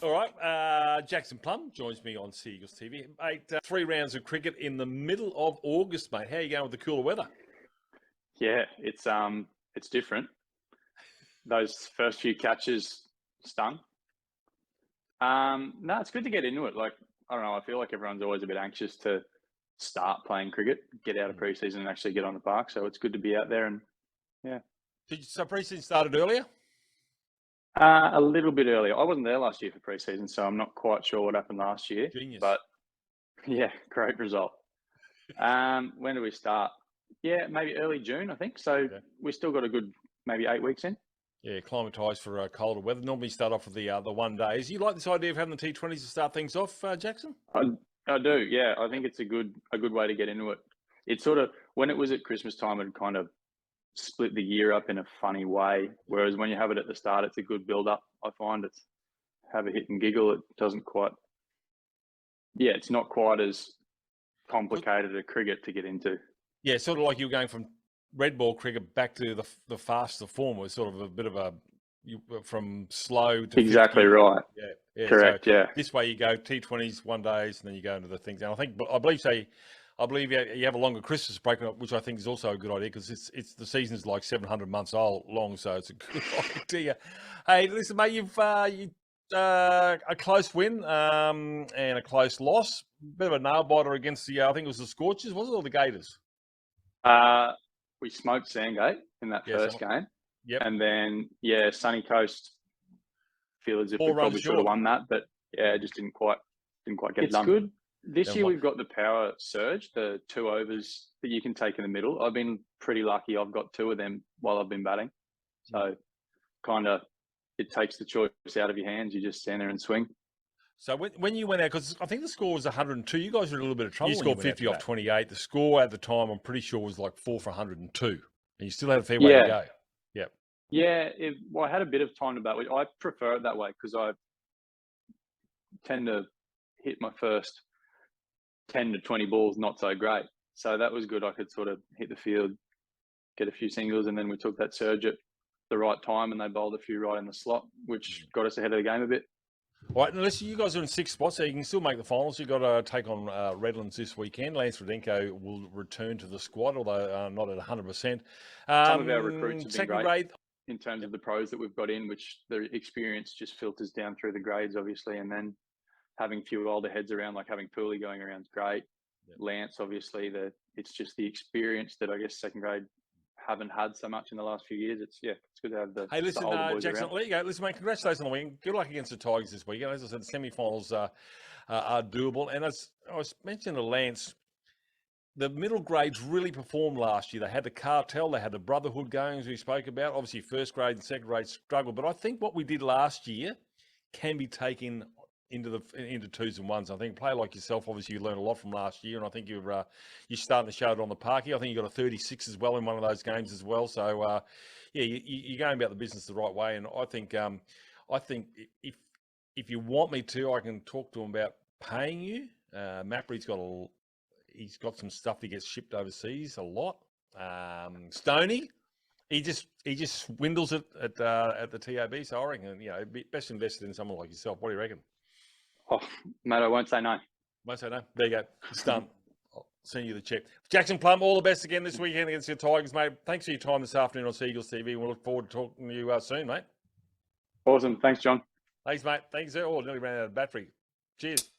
All right, Jackson Plumb joins me on Seagulls TV. Mate, 3 rounds of cricket in the middle of August, mate. How are you going with the cooler weather? Yeah, it's different. Those first few catches stung. No, it's good to get into it. Like, I don't know, I feel like everyone's always a bit anxious to start playing cricket, get out of preseason and actually get on the park. So it's good to be out there and yeah. So preseason started earlier? A little bit earlier. I wasn't there last year for preseason, so I'm not quite sure what happened last year. Genius. But yeah, great result. When do we start? Yeah, maybe early June, I think. So we still got a good maybe 8 weeks in. Yeah, acclimatised for colder weather. Normally start off with the 1 days. You like this idea of having the T20s to start things off, Jackson? I do. Yeah, I think it's a good way to get into it. It's sort of when it was at Christmas time, it kind of split the year up in a funny way. Whereas when you have it at the start, it's a good build up. I find it's have a hit and giggle. It doesn't quite. Yeah, it's not quite as complicated a cricket to get into. Yeah, sort of like you were going from red ball cricket back to the faster form was sort of a bit of a from slow to exactly 50. Right. Yeah, correct. So yeah, this way you go T20s 1 days, and then you go into the things. And I believe you have a longer Christmas break, which I think is also a good idea because it's the season's like 700 months long, so it's a good idea. Hey, listen, mate, you've a close win and a close loss, bit of a nail biter against the I think it was the Scorchers, was it, or the Gators? We smoked Sandgate in that first game. Yep. And then, Sunny Coast feel as if we probably should have won that, but just didn't quite get it done. It's good. This year we've got the power surge, the 2 overs that you can take in the middle. I've been pretty lucky. I've got 2 of them while I've been batting. So kind of it takes the choice out of your hands. You just stand there and swing. So when you went out, because I think the score was 102, you guys were in a little bit of trouble. You scored 50 off 28. The score at the time, I'm pretty sure, was like 4 for 102. And you still had a fair way to go. Yep. Yeah, I had a bit of time to bat. I prefer it that way because I tend to hit my first 10 to 20 balls not so great. So that was good. I could sort of hit the field, get a few singles, and then we took that surge at the right time and they bowled a few right in the slot, which got us ahead of the game a bit. All right, unless you guys are in 6th spot, so you can still make the finals. You've got to take on Redlands this weekend. Lance Rudenko will return to the squad, although not at 100%. Some of our recruits have been second great grade in terms of the pros that we've got in, which the experience just filters down through the grades, obviously, and then having a few older heads around, like having Pooley going around is great. Yep. Lance, obviously, it's just the experience that I guess second grade haven't had so much in the last few years. It's good to have the Hey, listen, the older boys Jackson, around. there you go. Listen, mate, congratulations on the win. Good luck against the Tigers this weekend. As I said, the semi-finals are doable. And as I was mentioning to Lance, the middle grades really performed last year. They had the cartel, they had the brotherhood going, as we spoke about. Obviously, first grade and second grade struggled. But I think what we did last year can be taken into 2s and 1s. I think a player like yourself, obviously, you learned a lot from last year, and I think you're starting to show it on the park here. I think you got a 36 as well in one of those games as well. So, you're going about the business the right way, and I think if you want me to, I can talk to him about paying you. Mappery's got some stuff that gets shipped overseas a lot. Stoney, he just swindles it at the TAB. So I reckon best invested in someone like yourself. What do you reckon? Oh, mate, I won't say no. Won't say no. There you go. It's done. I'll send you the check. Jackson Plumb, all the best again this weekend against your Tigers, mate. Thanks for your time this afternoon on Seagulls TV. We'll look forward to talking to you soon, mate. Awesome. Thanks, John. Thanks, mate. Thanks. Oh, nearly ran out of battery. Cheers.